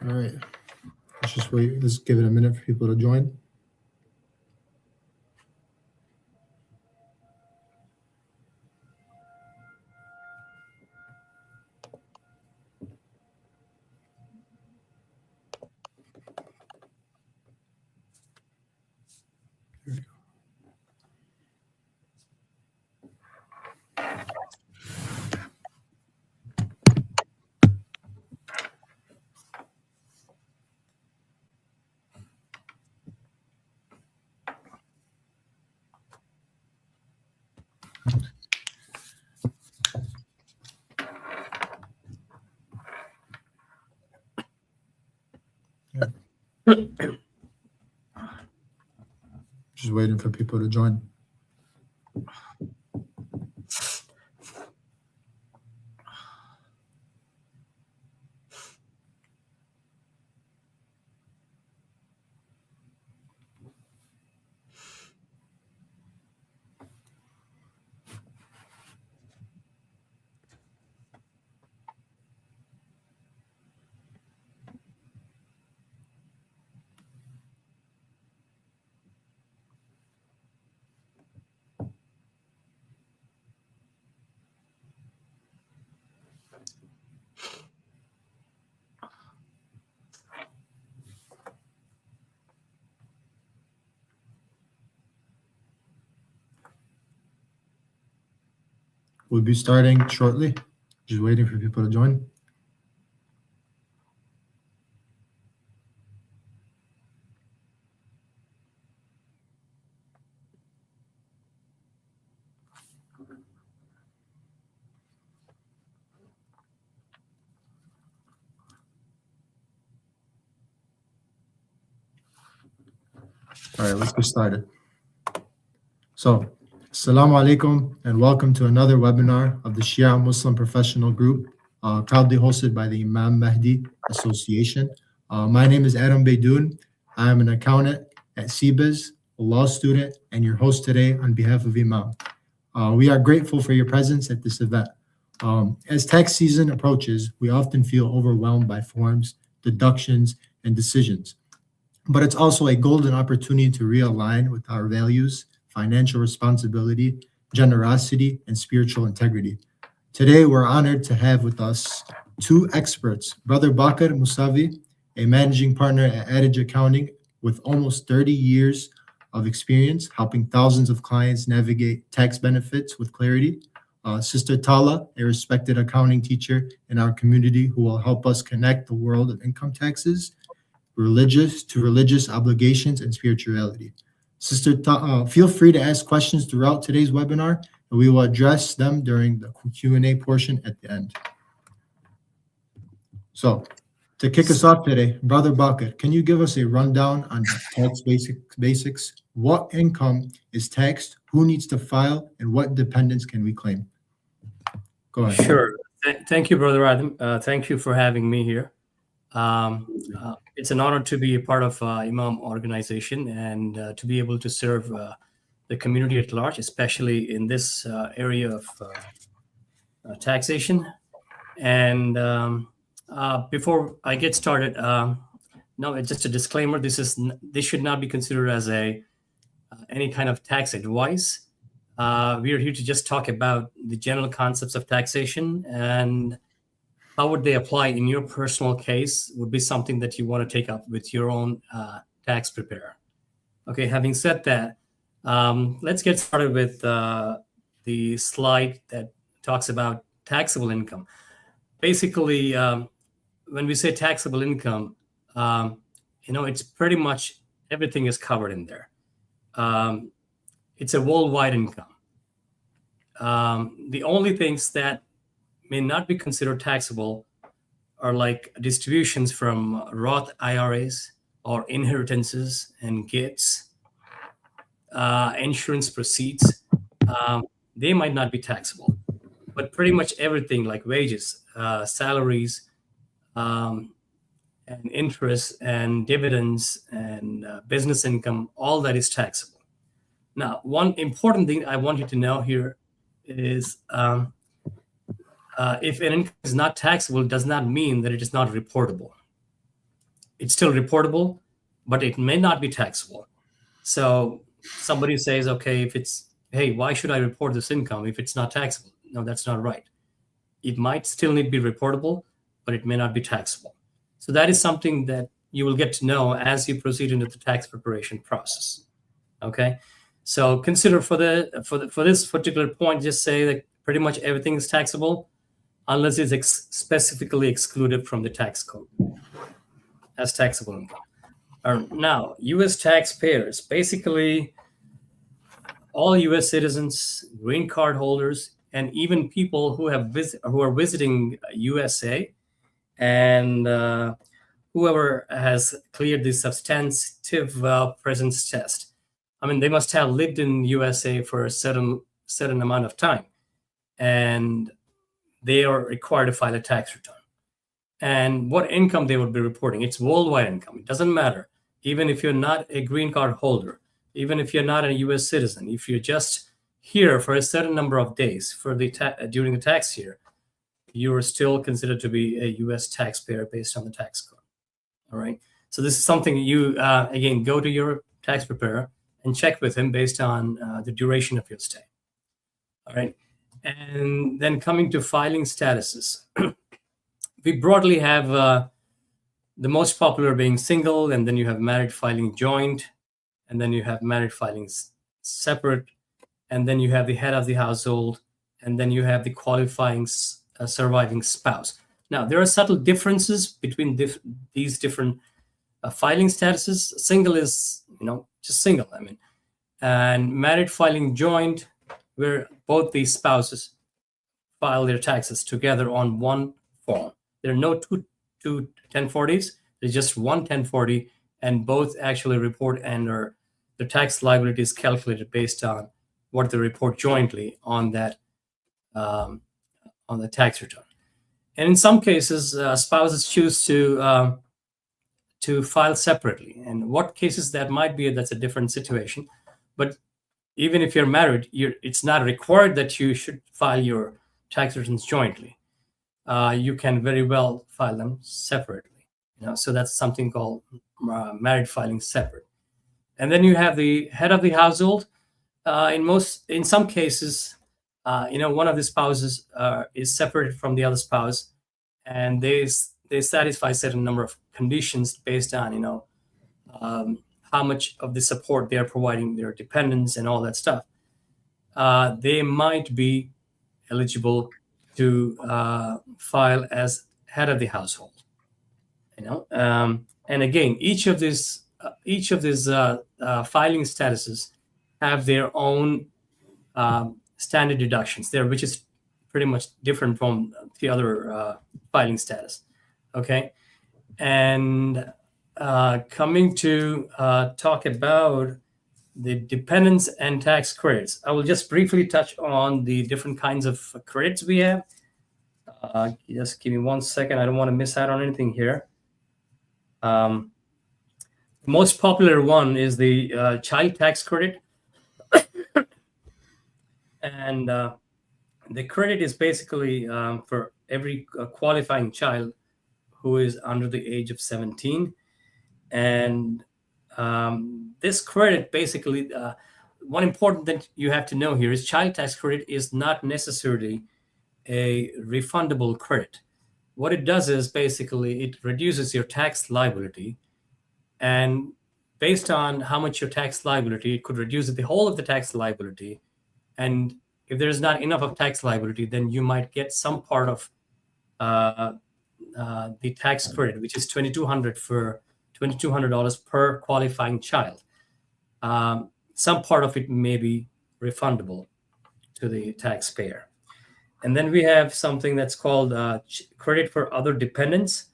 All right. Let's just wait. Let's give it a minute for people to join. There we go. Just waiting for people to join. We'll be starting shortly. Just waiting for people to join. All right, let's get started. So, Assalamu alaikum and welcome to another webinar of the Shia Muslim Professional Group, proudly hosted by the Imam Mahdi Association. My name is Adam Beydoun. I am an accountant at CBIZ, a law student, and your host today on behalf of Imam. We are grateful for your presence at this event. As tax season approaches, we often feel overwhelmed by forms, deductions, and decisions. But it's also a golden opportunity to realign with our values, financial responsibility, generosity, and spiritual integrity. Today, we're honored to have with us two experts, Brother Bakr Musavi, a managing partner at Adage Accounting with almost 30 years of experience helping thousands of clients navigate tax benefits with clarity. Sister Tala, a respected accounting teacher in our community who will help us connect the world of income taxes, religious obligations, and spirituality. Sister, feel free to ask questions throughout today's webinar, and we will address them during the Q&A portion at the end. So, to kick us off today, Brother Bakr, can you give us a rundown on tax basics? What income is taxed? Who needs to file? And what dependents can we claim? Go ahead. Sure. Thank you, Brother Adam. Thank you for having me here. It's an honor to be a part of Imam organization and to be able to serve the community at large, especially in this area of taxation. And before I get started, no, it's just a disclaimer. This should not be considered as any kind of tax advice. We are here to just talk about the general concepts of taxation, and how would they apply in your personal case would be something that you want to take up with your own tax preparer. Okay, having said that, let's get started with the slide that talks about taxable income. Basically, when we say taxable income, it's pretty much everything is covered in there. It's a worldwide income. The only things that may not be considered taxable are like distributions from Roth IRAs or inheritances and gifts, insurance proceeds. They might not be taxable, but pretty much everything like wages, salaries, and interest and dividends and business income, all that is taxable. Now, one important thing I want you to know here is if an income is not taxable, it does not mean that it is not reportable. it's still reportable, but it may not be taxable. So somebody says, okay, if it's, hey, why should I report this income if it's not taxable? No, that's not right. It might still need to be reportable, but it may not be taxable. So that is something that you will get to know as you proceed into the tax preparation process. Okay, so consider for this particular point, just say that pretty much everything is taxable unless it's specifically excluded from the tax code as taxable income. Now, U.S. taxpayers, basically all U.S. citizens, green card holders, and even people who are visiting USA, and whoever has cleared the substantive presence test. I mean, they must have lived in USA for a certain amount of time, and they are required to file a tax return. And what income they would be reporting, it's worldwide income. It doesn't matter. Even if you're not a green card holder, even if you're not a US citizen, if you're just here for a certain number of days during the tax year, you are still considered to be a US taxpayer based on the tax code. All right. So this is something you, again, go to your tax preparer and check with him based on the duration of your stay. All right. And then coming to filing statuses, we broadly have the most popular being single, and then you have married filing joint, and then you have married filing separate, and then you have the head of the household, and then you have the qualifying surviving spouse. Now, there are subtle differences between these different filing statuses. Single is, just single, and married filing joint, where both these spouses file their taxes together on one form. There are no two 1040s. There's just one 1040, and both actually report, and the tax liability is calculated based on what they report jointly on that on the tax return. And in some cases, spouses choose to file separately. And what cases that might be, that's a different situation. But even if you're married, it's not required that you should file your tax returns jointly. You can very well file them separately. So that's something called married filing separate. And then you have the head of the household. In some cases, one of the spouses is separated from the other spouse, and they satisfy a certain number of conditions based on how much of the support they are providing their dependents and all that stuff. They might be eligible to file as head of the household. And again, each of these filing statuses have their own standard deductions there, which is pretty much different from the other filing status. Okay, and coming to talk about the dependents and tax credits, I will just briefly touch on the different kinds of credits we have. Just give me 1 second. I don't want to miss out on anything here. The most popular one is the child tax credit. And the credit is basically for every qualifying child who is under the age of 17. And this credit basically, one important thing you have to know here is child tax credit is not necessarily a refundable credit. What it does is basically it reduces your tax liability, and based on how much your tax liability, it could reduce the whole of the tax liability. And if there's not enough of tax liability, then you might get some part of the tax credit, which is $2,200 per qualifying child. Some part of it may be refundable to the taxpayer. And then we have something that's called credit for other dependents,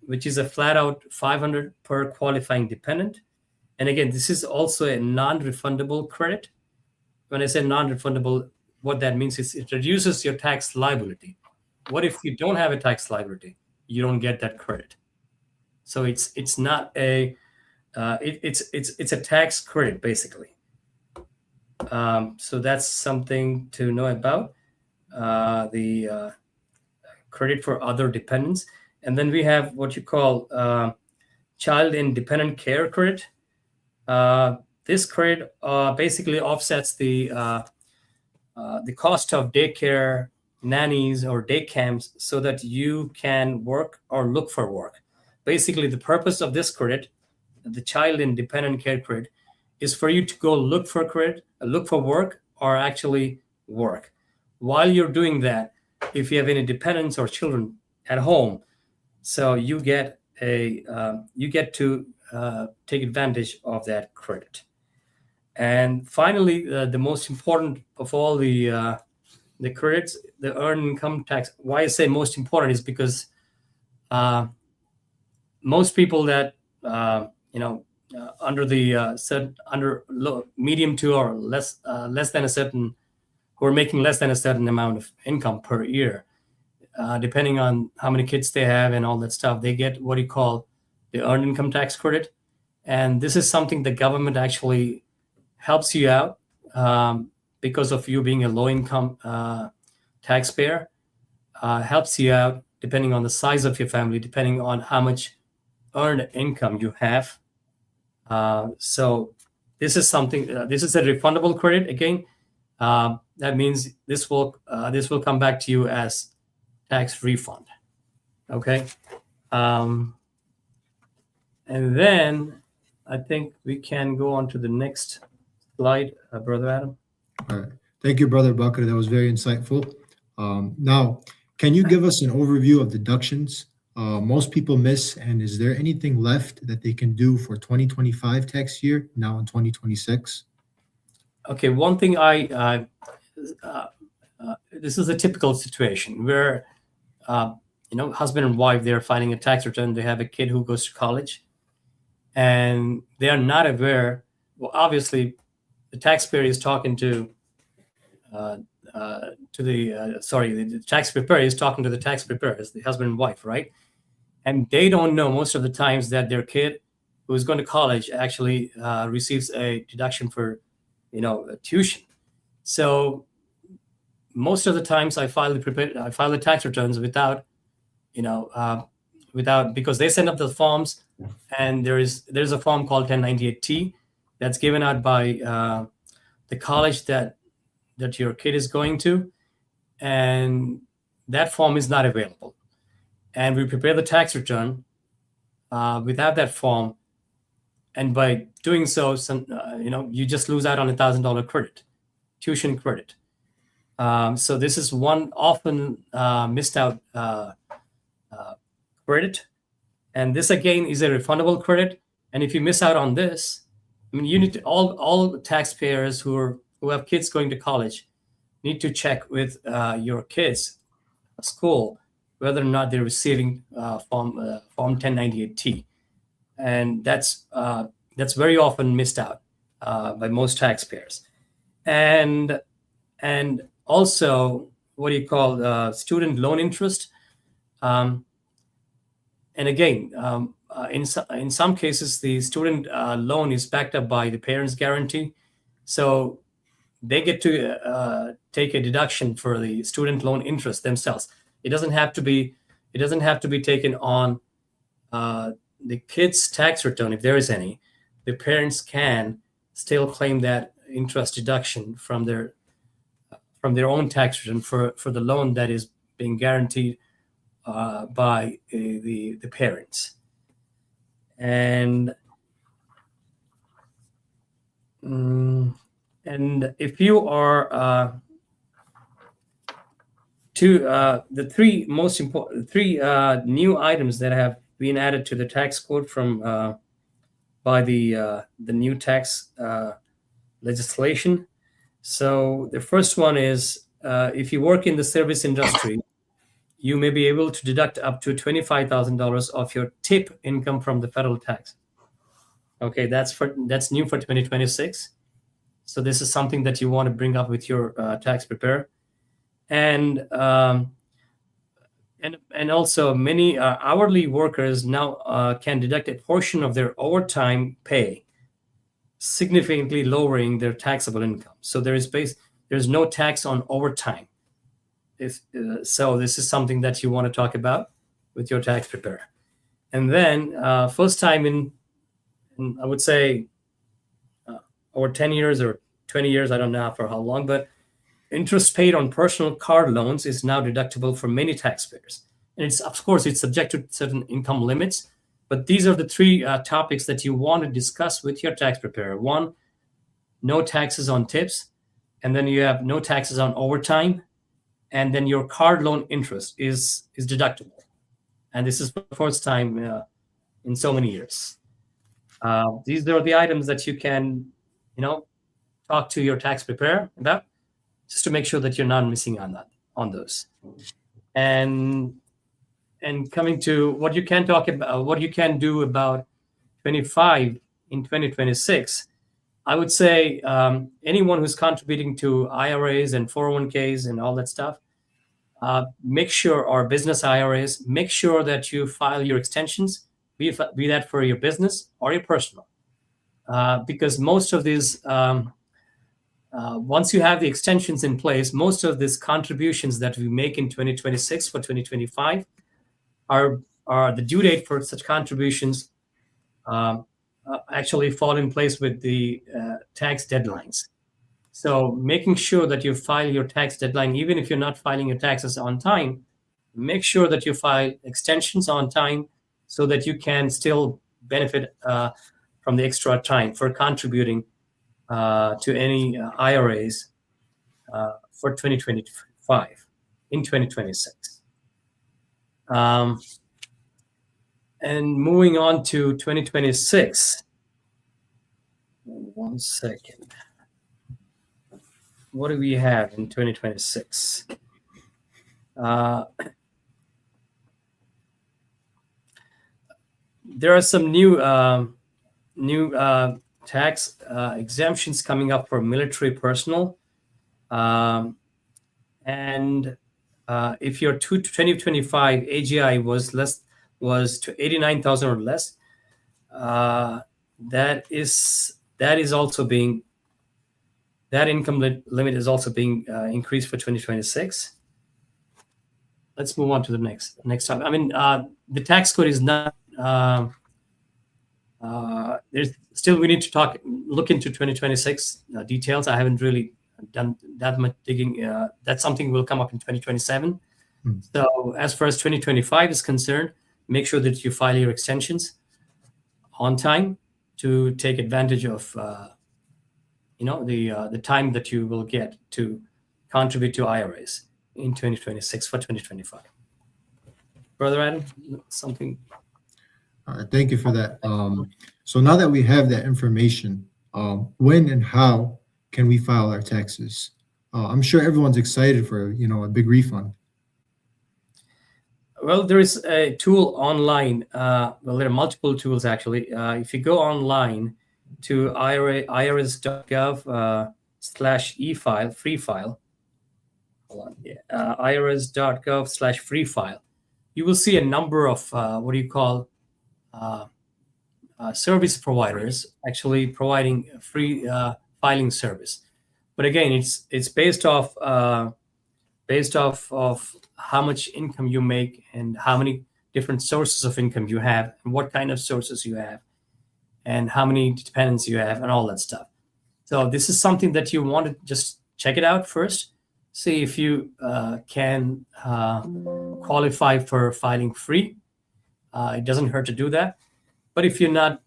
which is a flat out $500 per qualifying dependent. And again, this is also a non-refundable credit. When I say non-refundable, what that means is it reduces your tax liability. What if you don't have a tax liability? You don't get that credit. So it's not a it's a tax credit basically. So that's something to know about the credit for other dependents. And then we have what you call child independent care credit. This credit basically offsets the cost of daycare, nannies, or day camps so that you can work or look for work. Basically, the purpose of this credit, the child independent care credit, is for you to go look for work, or actually work. While you're doing that, if you have any dependents or children at home, so you get to take advantage of that credit. And finally, the most important of all the credits, the earned income tax. Why I say most important is because most people that under medium to or less than a certain, who are making less than a certain amount of income per year, depending on how many kids they have and all that stuff, they get what you call the earned income tax credit. And this is something the government actually helps you out because of you being a low income taxpayer, helps you out depending on the size of your family, depending on how much earned income you have. So this is something, this is a refundable credit again. That means this will come back to you as tax refund. Okay. And then I think we can go on to the next slide, Brother Adam. All right. Thank you, Brother Bakr. That was very insightful. Now, can you give us an overview of deductions most people miss, and is there anything left that they can do for 2025 tax year now in 2026? Okay, one thing this is a typical situation where husband and wife, they're filing a tax return. They have a kid who goes to college, and they are not aware. Well, obviously, the taxpayer is talking the tax preparer is talking to the tax preparer, as the husband and wife, right? And they don't know most of the times that their kid who is going to college actually receives a deduction for, tuition. So most of the times I file the tax returns without, because they send up the forms, and there's a form called 1098T that's given out by the college that your kid is going to, and that form is not available. And we prepare the tax return without that form, and by doing so, you just lose out on $1,000 credit, tuition credit. So this is one often missed out credit, and this again is a refundable credit. And if you miss out on this, you need to, all taxpayers who have kids going to college need to check with your kids' school whether or not they're receiving Form 1098T, and that's very often missed out by most taxpayers. And also, what do you call student loan interest? And again, in some cases, the student loan is backed up by the parents' guarantee, so they get to take a deduction for the student loan interest themselves. It doesn't have to be taken on the kid's tax return, if there is any. The parents can still claim that interest deduction from their own tax return for the loan that is being guaranteed by the parents. And if you are the three new items that have been added to the tax code by the new tax legislation. So the first one is if you work in the service industry, you may be able to deduct up to $25,000 of your tip income from the federal tax. Okay, that's new for 2026. So this is something that you want to bring up with your tax preparer. And also many hourly workers now can deduct a portion of their overtime pay, significantly lowering their taxable income. So there's no tax on overtime. So this is something that you want to talk about. with your tax preparer. And then first time in I would say over 10 years or 20 years, I don't know for how long, but interest paid on personal car loans is now deductible for many taxpayers. And it's, of course, it's subject to certain income limits, but these are the three topics that you want to discuss with your tax preparer. One, no taxes on tips, and then you have no taxes on overtime, and then your card loan interest is deductible. And this is the first time in so many years. These are the items that you can, talk to your tax preparer about, just to make sure that you're not missing on those. And coming to what you can talk about, what you can do about 25 in 2026, I would say anyone who's contributing to IRAs and 401ks and all that stuff, make sure, or business IRAs, make sure that you file your extensions, be that for your business or your personal. Because most of these, once you have the extensions in place, most of these contributions that we make in 2026 for 2025 are the due date for such contributions actually fall in place with the tax deadlines. So making sure that you file your tax deadline, even if you're not filing your taxes on time, make sure that you file extensions on time so that you can still benefit from the extra time for contributing to any IRAs for 2025 in 2026. And moving on to 2026. One second. What do we have in 2026? There are some new tax exemptions coming up for military personnel. And if your 2025 AGI was to 89,000 or less, that income limit is also being increased for 2026. Let's move on to the next topic. I mean, the tax code is not. There's still, we need to look into 2026 details. I haven't really done that much digging. That's something will come up in 2027. So as far as 2025 is concerned, make sure that you file your extensions on time to take advantage of the time that you will get to contribute to IRAs in 2026 for 2025. Brother Adam, something? Thank you for that. So now that we have that information, when and how can we file our taxes? I'm sure everyone's excited for a big refund. Well, there is a tool online. Well, there are multiple tools actually. If you go online to irs.gov/e-file, free file. Hold on. irs.gov/free file. You will see a number of service providers actually providing free filing service. But again, it's based off of how much income you make and how many different sources of income you have and what kind of sources you have and how many dependents you have and all that stuff. So this is something that you want to just check it out first. See if you can qualify for filing free. It doesn't hurt to do that. But if you're not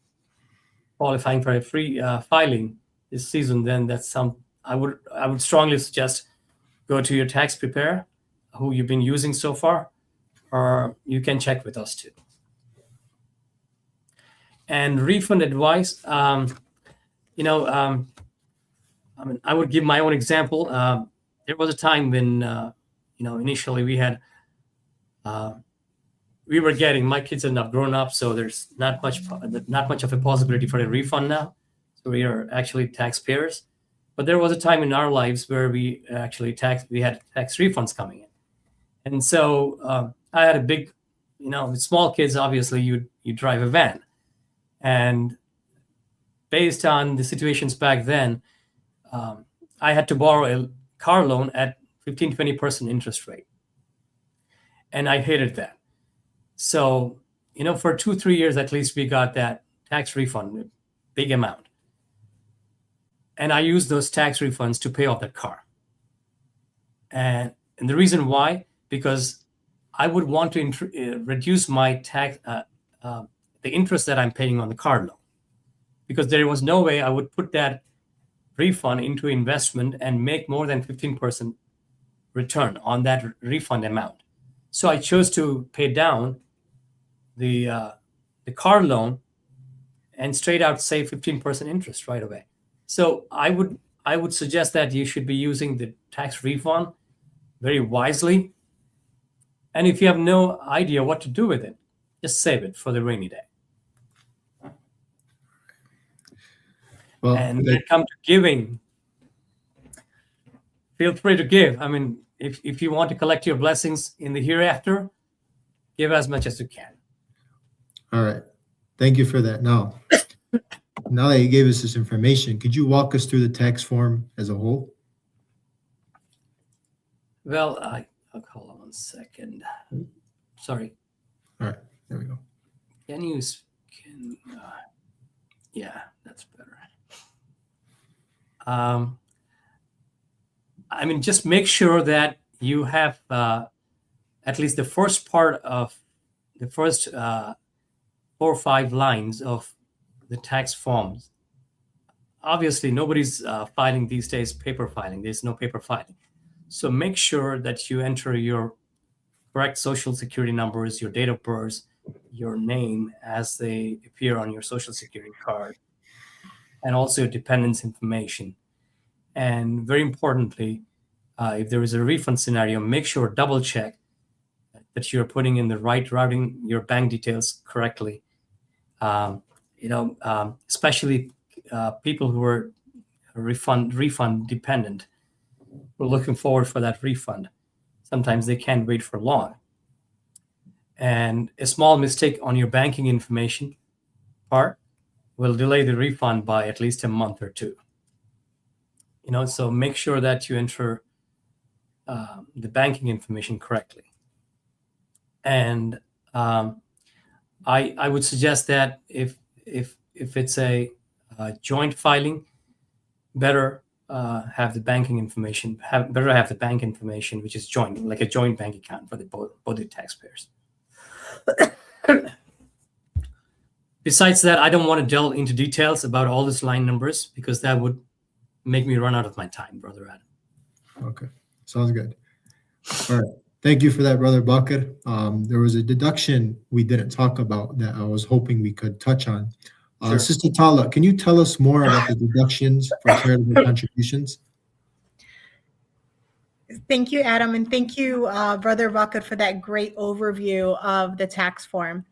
qualifying for a free filing this season, then I would strongly suggest go to your tax preparer who you've been using so far, or you can check with us too. And refund advice, I would give my own example. There was a time when, initially we were getting, my kids are now grown up, so there's not much of a possibility for a refund now. So we are actually taxpayers. But there was a time in our lives where we had tax refunds coming in. And so I had a big, with small kids, obviously you drive a van. And based on the situations back then, I had to borrow a car loan at 15-20% interest rate. And I hated that. So, for 2-3 years at least, we got that tax refund, big amount. And I used those tax refunds to pay off that car. And the reason why, because I would want to reduce my tax, the interest that I'm paying on the car loan, because there was no way I would put that refund into investment and make more than 15% return on that refund amount. So I chose to pay down the car loan and straight out save 15% interest right away. So I would suggest that you should be using the tax refund very wisely. And if you have no idea what to do with it, just save it for the rainy day. Well, And when it comes to giving, feel free to give. I mean, if you want to collect your blessings in the hereafter, give as much as you can. all right. Thank you for that. Now that you gave us this information, could you walk us through the tax form as a whole? Well, hold on 1 second. Sorry. All right, there we go. Yeah, that's better. I mean, just make sure that you have at least the first part of the first 4 or 5 lines of the tax forms. Obviously, nobody's filing these days paper filing. There's no paper filing. So make sure that you enter your correct social security numbers, your date of birth, your name as they appear on your social security card, and also your dependents information. And very importantly, if there is a refund scenario, make sure double check that you're putting in the right routing your bank details correctly. Especially people who are refund dependent, who are looking forward for that refund. Sometimes they can't wait for long. And a small mistake on your banking information part will delay the refund by at least a month or 2. So make sure that you enter the banking information correctly. And I would suggest that if it's a joint filing, better have the banking information. Better have the bank information, which is joint, like a joint bank account for both the taxpayers. Besides that, I don't want to delve into details about all these line numbers because that would make me run out of my time, Brother Adam. Okay, sounds good. All right. Thank you for that, Brother Bakr. There was a deduction we didn't talk about that I was hoping we could touch on. Sure. Sister Tala, can you tell us more about the deductions for charitable contributions? Thank you, Adam, and thank you, Brother Bakr, for that great overview of the tax form.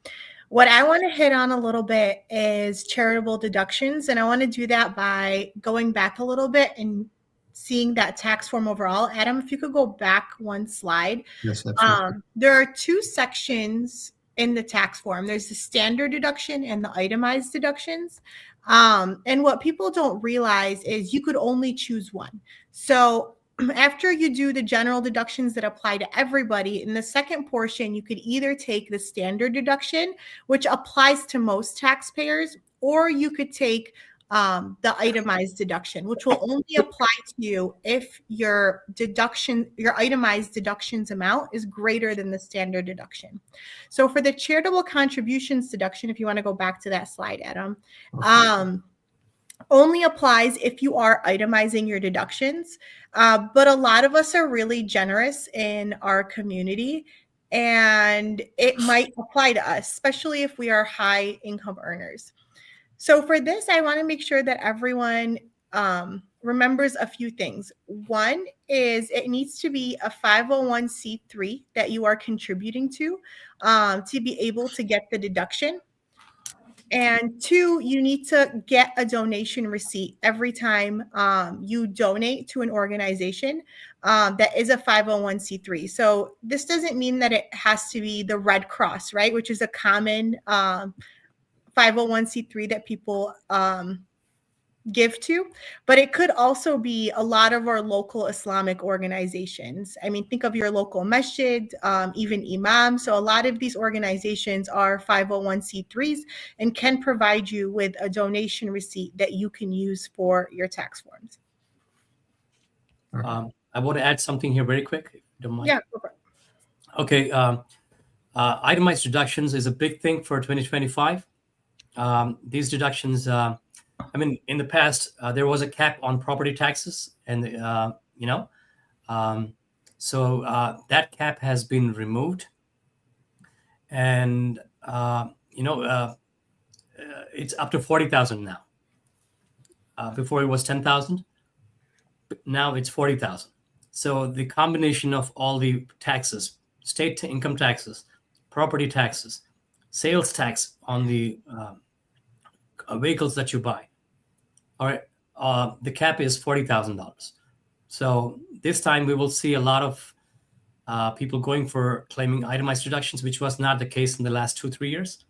What I want to hit on a little bit is charitable deductions, and I want to do that by going back a little bit and seeing that tax form overall. Adam, if you could go back 1 slide. Yes, absolutely. There are 2 sections in the tax form. There's the standard deduction and the itemized deductions. And what people don't realize is you could only choose one. So after you do the general deductions that apply to everybody, in the second portion, you could either take the standard deduction, which applies to most taxpayers, or you could take the itemized deduction, which will only apply to you if your itemized deductions amount is greater than the standard deduction. So for the charitable contributions deduction, if you want to go back to that slide, Adam, only applies if you are itemizing your deductions. But a lot of us are really generous in our community, and it might apply to us, especially if we are high income earners. So for this, I want to make sure that everyone remembers a few things. One is it needs to be a 501c3 that you are contributing to be able to get the deduction. And 2, you need to get a donation receipt every time you donate to an organization that is a 501c3. So this doesn't mean that it has to be the Red Cross, right, which is a common 501c3 that people give to, but it could also be a lot of our local Islamic organizations. I mean, think of your local masjid, even imam. So a lot of these organizations are 501c3s and can provide you with a donation receipt that you can use for your tax forms. I want to add something here very quick, if you don't mind. Yeah, go for it. Okay. Itemized deductions is a big thing for 2025. These deductions, I mean, in the past, there was a cap on property taxes, and so that cap has been removed, and it's up to 40,000 now. Before it was 10,000. Now it's 40,000. So the combination of all the taxes, state income taxes, property taxes, sales tax on the vehicles that you buy, all right, the cap is $40,000. So this time we will see a lot of people going for claiming itemized deductions, which was not the case in the last 2-3 years,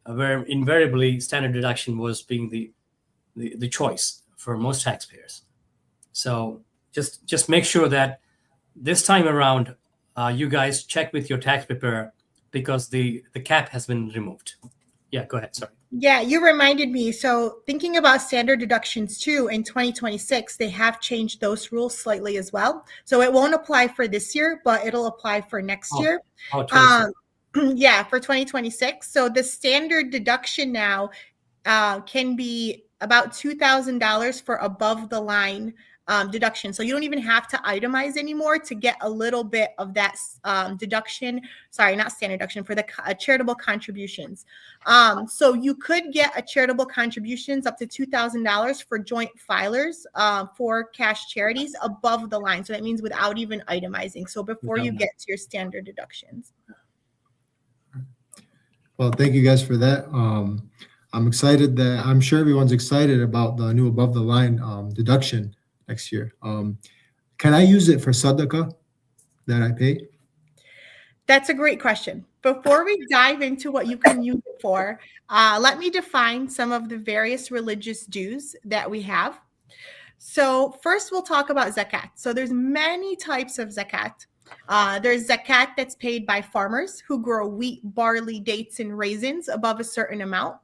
where invariably standard deduction was being the choice for most taxpayers. So just make sure that this time around, you guys check with your tax preparer, because the cap has been removed. Yeah, go ahead. Sorry. Yeah, you reminded me. So thinking about standard deductions too, in 2026, they have changed those rules slightly as well. So it won't apply for this year, but it'll apply for next year. Yeah, for 2026. So the standard deduction now can be about $2,000 for above the line deduction. So you don't even have to itemize anymore to get a little bit of that deduction. Sorry, not standard deduction, for the charitable contributions. So you could get a charitable contributions up to $2,000 for joint filers for cash charities above the line. So that means without even itemizing. So before you get to your standard deductions. Well, thank you guys for that. I'm excited that I'm sure everyone's excited about the new above the line deduction next year. Can I use it for sadaqah that I pay? That's a great question. Before we dive into what you can use it for, let me define some of the various religious dues that we have. So first we'll talk about zakat. So there's many types of zakat. There's zakat that's paid by farmers who grow wheat, barley, dates, and raisins above a certain amount.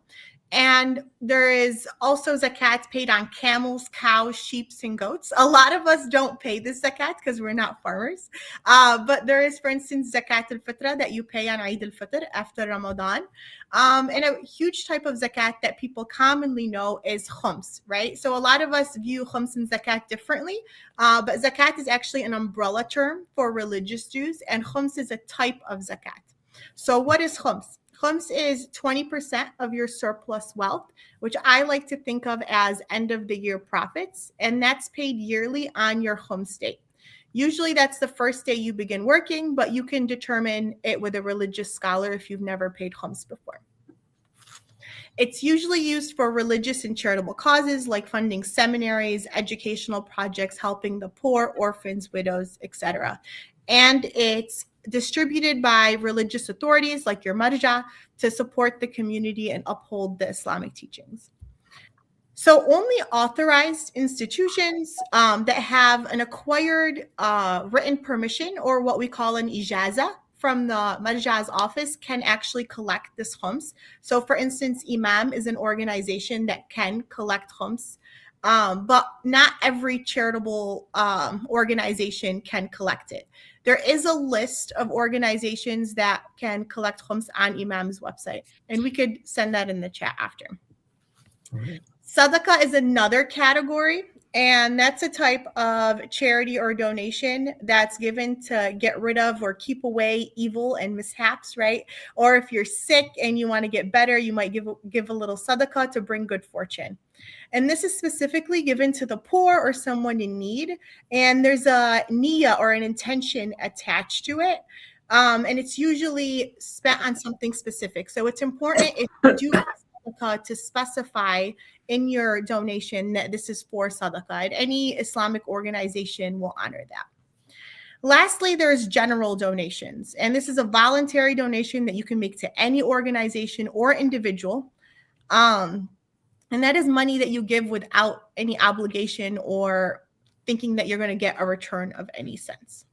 And there is also zakat paid on camels, cows, sheep, and goats. A lot of us don't pay this zakat because we're not farmers. But there is, for instance, zakat al-fitra that you pay on Eid al-Fitr after Ramadan. And a huge type of zakat that people commonly know is khums, right? So a lot of us view khums and zakat differently. But zakat is actually an umbrella term for religious dues, and khums is a type of zakat. So what is khums? Khums is 20% of your surplus wealth, which I like to think of as end of the year profits. And that's paid yearly on your khums date. Usually that's the first day you begin working, but you can determine it with a religious scholar if you've never paid khums before. It's usually used for religious and charitable causes like funding seminaries, educational projects, helping the poor, orphans, widows, etc. And it's distributed by religious authorities like your marja to support the community and uphold the Islamic teachings. So only authorized institutions that have an acquired written permission, or what we call an ijaza, from the marja's office can actually collect this khums. So for instance, Imam is an organization that can collect khums. But not every charitable organization can collect it. There is a list of organizations that can collect khums on Imam's website, and we could send that in the chat after. Okay. Sadaqah is another category, and that's a type of charity or donation that's given to get rid of or keep away evil and mishaps, right? Or if you're sick and you want to get better, you might give a little sadaqah to bring good fortune. And this is specifically given to the poor or someone in need. And there's a niyyah, or an intention, attached to it. And it's usually spent on something specific. So it's important if you do sadaqah to specify in your donation that this is for sadaqah. And any Islamic organization will honor that. Lastly, there's general donations. And this is a voluntary donation that you can make to any organization or individual. And that is money that you give without any obligation or thinking that you're going to get a return of any sense.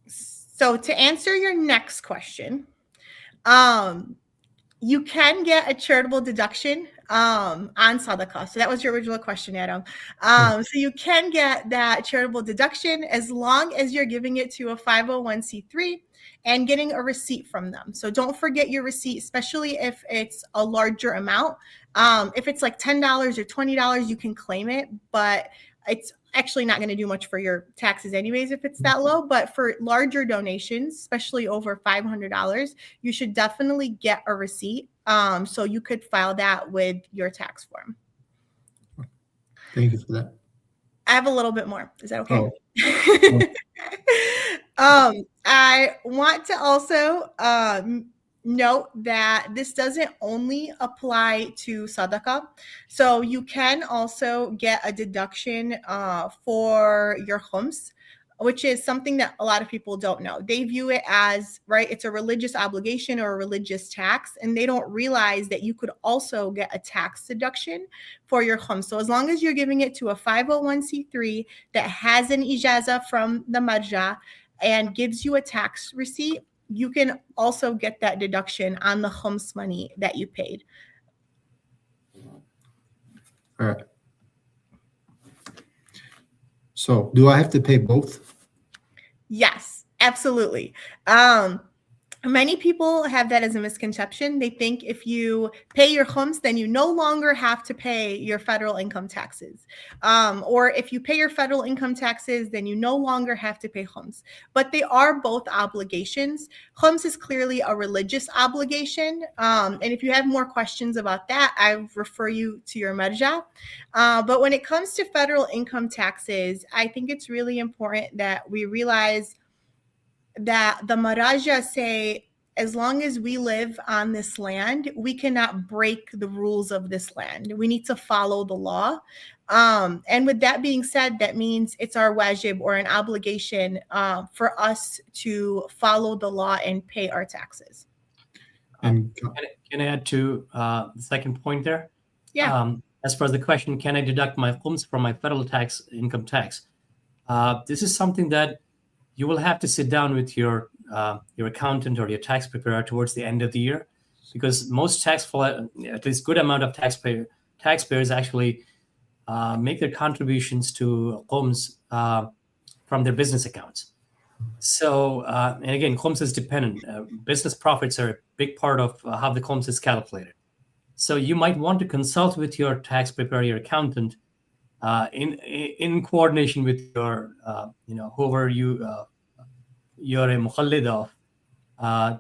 So to answer your next question, you can get a charitable deduction on sadaqah. So that was your original question, Adam. So you can get that charitable deduction as long as you're giving it to a 501c3 and getting a receipt from them. So don't forget your receipt, especially if it's a larger amount. If it's like $10 or $20, you can claim it, but it's actually not going to do much for your taxes anyways if it's that low. But for larger donations, especially over $500, you should definitely get a receipt. So you could file that with your tax form. Thank you for that. I have a little bit more. Is that okay? Oh. I want to also note that this doesn't only apply to sadaqah. So you can also get a deduction for your khums, which is something that a lot of people don't know. They view it as, right, it's a religious obligation or a religious tax, and they don't realize that you could also get a tax deduction for your khums. So as long as you're giving it to a 501c3 that has an ijaza from the marja and gives you a tax receipt, you can also get that deduction on the khums money that you paid. All right. So do I have to pay both? Yes, absolutely. Many people have that as a misconception. They think if you pay your khums, then you no longer have to pay your federal income taxes. Or if you pay your federal income taxes, then you no longer have to pay khums. But they are both obligations. Khums is clearly a religious obligation. And if you have more questions about that, I refer you to your marja. But when it comes to federal income taxes, I think it's really important that we realize that the Maharaja say, as long as we live on this land, we cannot break the rules of this land. We need to follow the law. And with that being said, that means it's our wajib or an obligation for us to follow the law and pay our taxes. And Can I add to the second point there? Yeah. As far as the question, can I deduct my khums from my federal income tax? This is something that you will have to sit down with your accountant or your tax preparer towards the end of the year, because most at least good amount of taxpayers actually make their contributions to khums from their business accounts. So, and again, khums is dependent. Business profits are a big part of how the khums is calculated. So you might want to consult with your tax preparer, your accountant, in coordination with your, whoever you're a mukhallid of,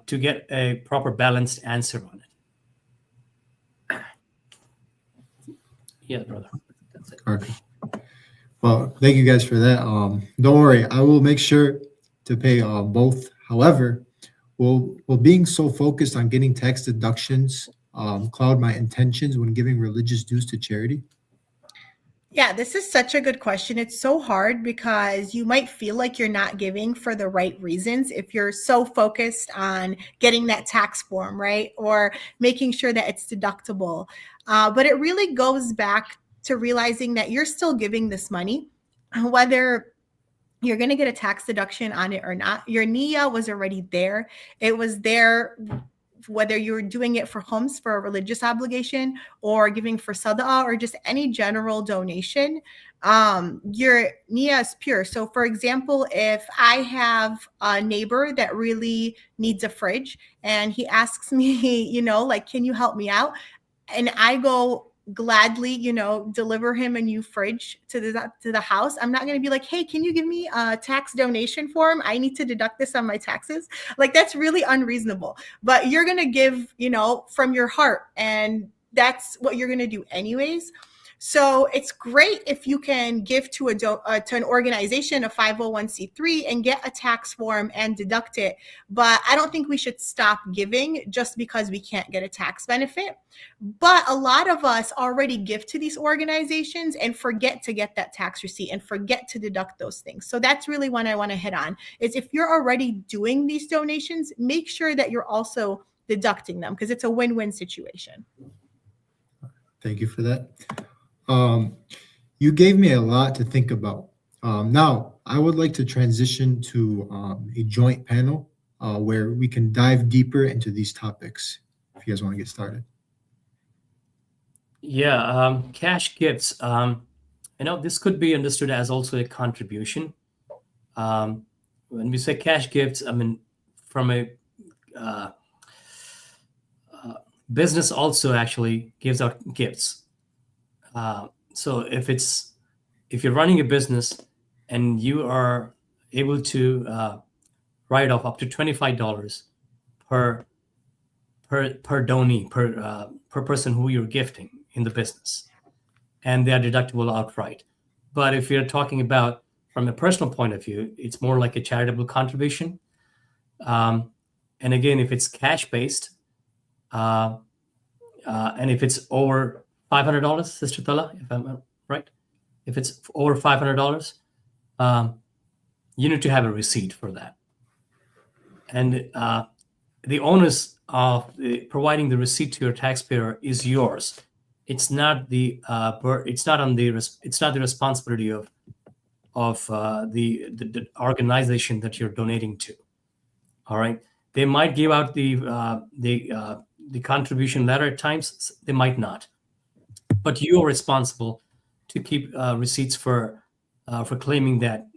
to get a proper balanced answer on it. Yeah, brother. That's it. okay. Well, thank you guys for that. Don't worry, I will make sure to pay both. However, will being so focused on getting tax deductions cloud my intentions when giving religious dues to charity? Yeah, this is such a good question. It's so hard because you might feel like you're not giving for the right reasons if you're so focused on getting that tax form, right? Or making sure that it's deductible. But it really goes back to realizing that you're still giving this money, whether you're going to get a tax deduction on it or not. Your niyyah was already there. It was there whether you're doing it for khums, for a religious obligation, or giving for sadaqah, or just any general donation, your niyyah is pure. So for example, if I have a neighbor that really needs a fridge and he asks me, like, can you help me out? And I go gladly, deliver him a new fridge to the house. I'm not going to be like, hey, can you give me a tax donation form? I need to deduct this on my taxes. Like, that's really unreasonable. But you're going to give, from your heart, and that's what you're going to do anyways. So it's great if you can give to an organization, a 501c3, and get a tax form and deduct it. But I don't think we should stop giving just because we can't get a tax benefit. But a lot of us already give to these organizations and forget to get that tax receipt and forget to deduct those things. So that's really what I want to hit on, is if you're already doing these donations, make sure that you're also deducting them, because it's a win-win situation. Thank you for that. You gave me a lot to think about. Now, I would like to transition to a joint panel where we can dive deeper into these topics. If you guys want to get started. Yeah, cash gifts. This could be understood as also a contribution. When we say cash gifts, I mean, from a business also actually gives out gifts. So if you're running a business and you are able to write off up to $25 per donee, per person who you're gifting in the business, and they are deductible outright. But if you're talking about from a personal point of view, it's more like a charitable contribution. And again, if it's cash based, and if it's over $500, Sister Tala, if I'm right, if it's over $500, you need to have a receipt for that. And the onus of providing the receipt to your taxpayer is yours. It's not the responsibility of the organization that you're donating to. All right, they might give out the contribution letter at times. They might not, but you are responsible to keep receipts for claiming that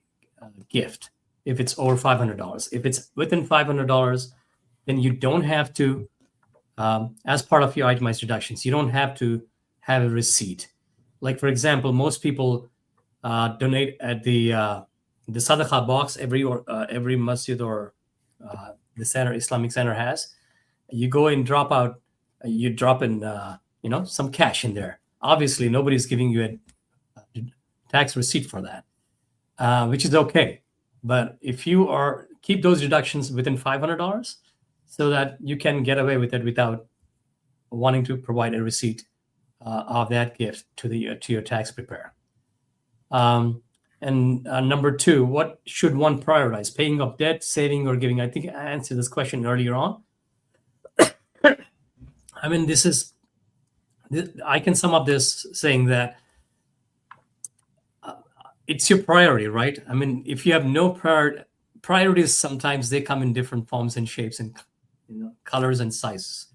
gift. If it's over $500, if it's within $500, then you don't have to, as part of your itemized deductions, you don't have to have a receipt. Like, for example, most people donate at the sadaqah box every masjid or the center, Islamic center has. You go and you drop in some cash in there. Obviously, nobody's giving you a tax receipt for that, which is okay. But if you keep those deductions within $500, so that you can get away with it without wanting to provide a receipt of that gift to your tax preparer. And number two, what should one prioritize? Paying off debt, saving, or giving? I think I answered this question earlier on. I mean, I can sum up this saying that it's your priority, right? I mean, if you have no priorities, sometimes they come in different forms and shapes and colors and sizes.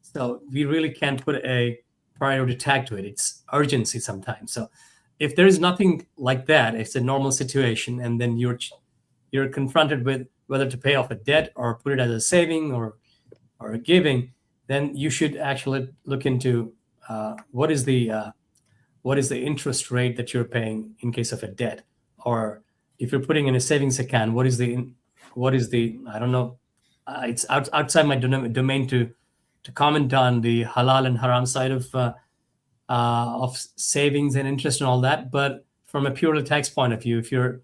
So we really can't put a priority tag to it. It's urgency sometimes. So if there is nothing like that, it's a normal situation, and then you're confronted with whether to pay off a debt or put it as a saving or a giving, then you should actually look into what is the interest rate that you're paying in case of a debt, or if you're putting in a savings account, what is the I don't know. It's outside my domain to comment on the halal and haram side of savings and interest and all that. But from a purely tax point of view, if you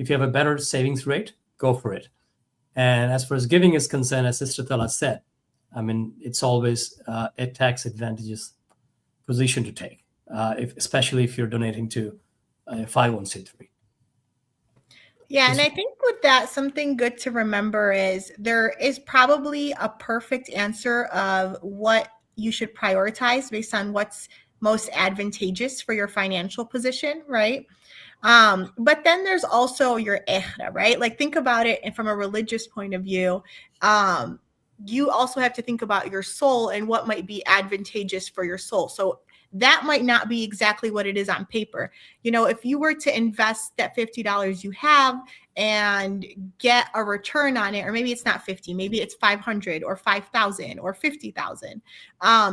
have a better savings rate, go for it. And as far as giving is concerned, as Sister Tala said, I mean, it's always a tax advantageous position to take, especially if you're donating to a 501c3. Yeah, and I think with that, something good to remember is there is probably a perfect answer of what you should prioritize based on what's most advantageous for your financial position, right? But then there's also your ihra, right? Like, think about it, and from a religious point of view, you also have to think about your soul and what might be advantageous for your soul. So that might not be exactly what it is on paper. If you were to invest that $50 you have and get a return on it, or maybe it's not 50, maybe it's 500 or 5,000 or 50,000.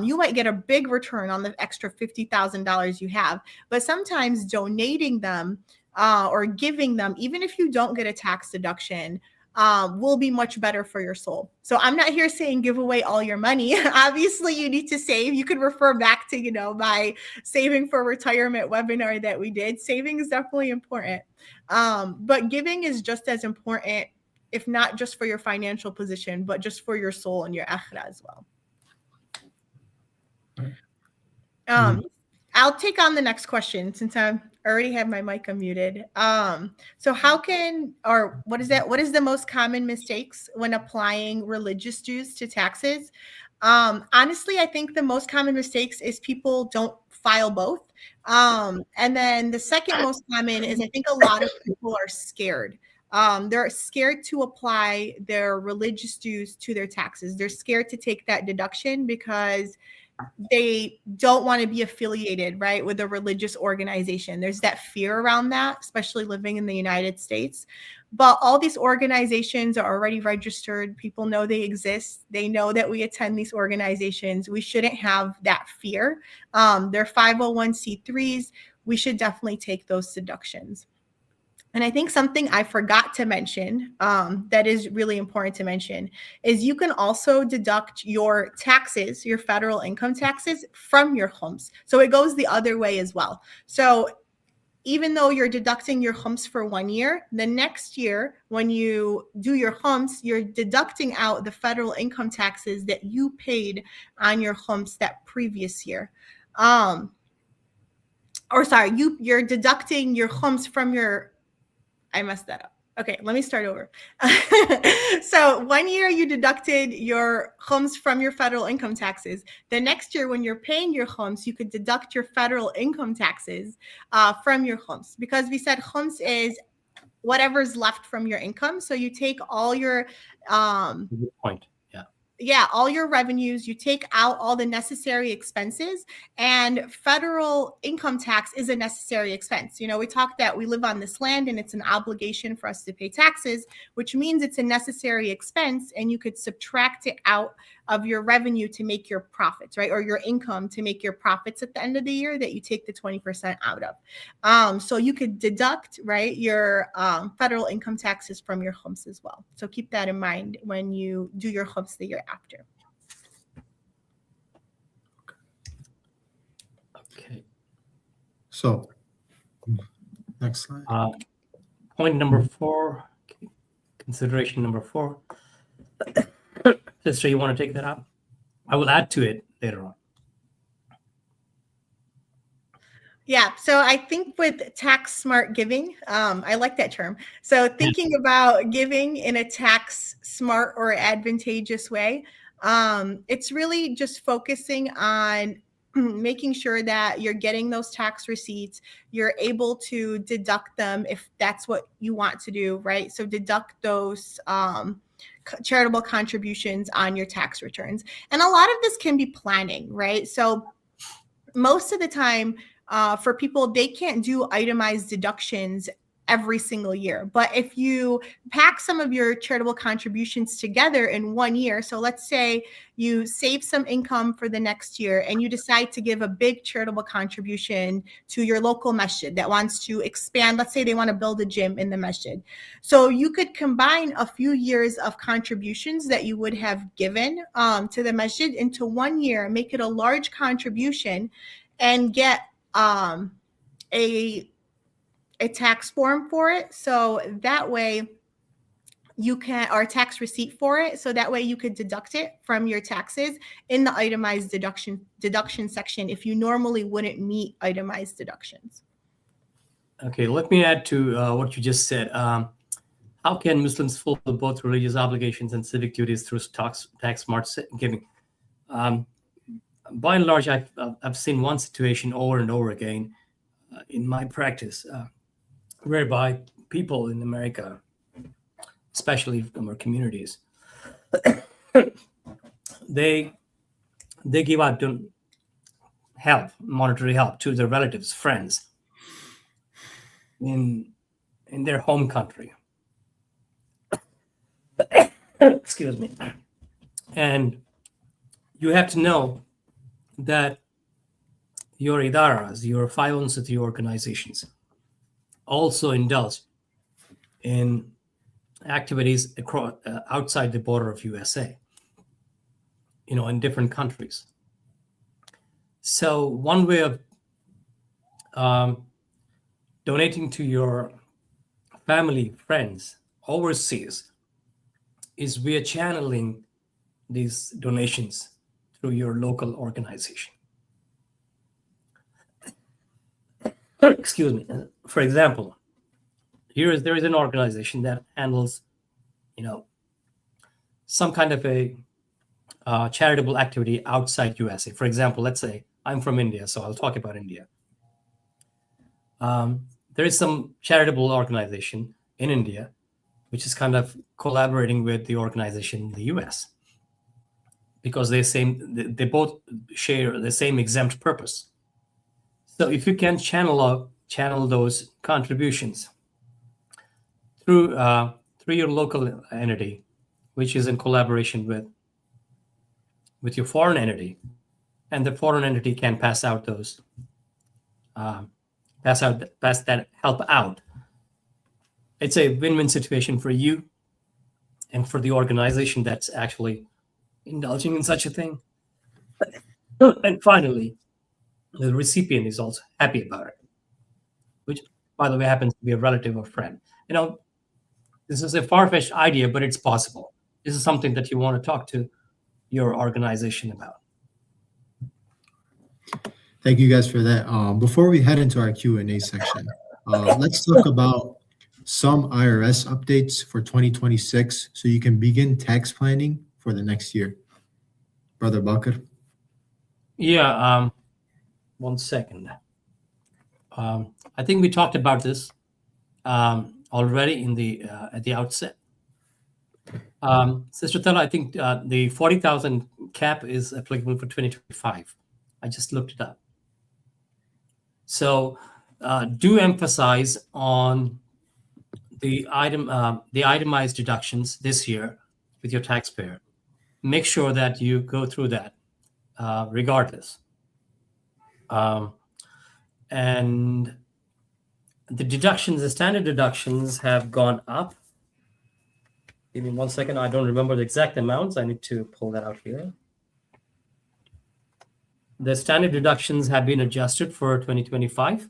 You might get a big return on the extra $50,000 you have. But sometimes donating them or giving them, even if you don't get a tax deduction, will be much better for your soul. So I'm not here saying give away all your money. Obviously, you need to save. You could refer back to, my saving for retirement webinar that we did. Saving is definitely important. But giving is just as important, if not just for your financial position, but just for your soul and your akhirah as well. I'll take on the next question since I already have my mic unmuted. So what is the most common mistakes when applying religious dues to taxes? Honestly, I think the most common mistakes is people don't file both. And then the second most common is I think a lot of people are scared. They're scared to apply their religious dues to their taxes. They're scared to take that deduction because they don't want to be affiliated, right, with a religious organization. There's that fear around that, especially living in the United States. But all these organizations are already registered. People know they exist. They know that we attend these organizations. We shouldn't have that fear. They're 501c3s. We should definitely take those deductions. And I think something I forgot to mention that is really important to mention is you can also deduct your taxes, your federal income taxes from your homes. So it goes the other way as well. So even though you're deducting your homes for 1 year, the next year when you do your homes, you're deducting out the federal income taxes that you paid on your homes that previous year. You're deducting your homes from your, I messed that up. Okay, let me start over. So 1 year you deducted your homes from your federal income taxes. The next year when you're paying your homes, you could deduct your federal income taxes from your homes, because we said homes is whatever's left from your income. So you take all your Good point. all your revenues, you take out all the necessary expenses, and federal income tax is a necessary expense. We talk that we live on this land and it's an obligation for us to pay taxes, which means it's a necessary expense, and you could subtract it out of your revenue to make your profits, right? Or your income to make your profits at the end of the year that you take the 20% out of. So you could deduct, right, your federal income taxes from your homes as well. So keep that in mind when you do your homes the year after. Okay. So, next slide. Point number 4, consideration number 4. Sister, you want to take that up? I will add to it later on. Yeah, so I think with tax smart giving, I like that term. So thinking about giving in a tax smart or advantageous way, it's really just focusing on making sure that you're getting those tax receipts, you're able to deduct them if that's what you want to do, right? So deduct those charitable contributions on your tax returns. And a lot of this can be planning, right? So most of the time, for people, they can't do itemized deductions every single year. But if you pack some of your charitable contributions together in 1 year, so let's say you save some income for the next year and you decide to give a big charitable contribution to your local masjid that wants to expand. Let's say they want to build a gym in the masjid. So you could combine a few years of contributions that you would have given to the masjid into 1 year, make it a large contribution, and get a tax form for it. So that way you can, or a tax receipt for it. So that way you could deduct it from your taxes in the itemized deduction section if you normally wouldn't meet itemized deductions. Okay, let me add to what you just said. How can Muslims fulfill both religious obligations and civic duties through tax smart giving? By and large, I've seen one situation over and over again in my practice, whereby people in America, especially from our communities, they give out help, monetary help, to their relatives, friends in their home country. Excuse me. And you have to know that your idaras, your 501c3 organizations, also indulge in activities across, outside the border of USA, in different countries. So one way of donating to your family, friends overseas is via channeling these donations through your local organization. Excuse me. For example, there is an organization that handles, some kind of a charitable activity outside USA. For example, let's say I'm from India, so I'll talk about India. There is some charitable organization in India which is kind of collaborating with the organization in the US because they both share the same exempt purpose. So if you can channel those contributions through your local entity, which is in collaboration with your foreign entity, and the foreign entity can pass that help out. It's a win-win situation for you and for the organization that's actually indulging in such a thing. And finally, the recipient is also happy about it, which, by the way, happens to be a relative or friend. This is a far-fetched idea, but it's possible. This is something that you want to talk to your organization about. Thank you guys for that. Before we head into our Q&A section, let's talk about some IRS updates for 2026 so you can begin tax planning for the next year. Brother Bakr. Yeah, 1 second. I think we talked about this already at the outset. Sister Tella, I think the 40,000 cap is applicable for 2025. I just looked it up. So do emphasize on the itemized deductions this year with your taxpayer. Make sure that you go through that regardless. And the standard deductions have gone up. Give me 1 second. I don't remember the exact amounts. I need to pull that out here. The standard deductions have been adjusted for 2025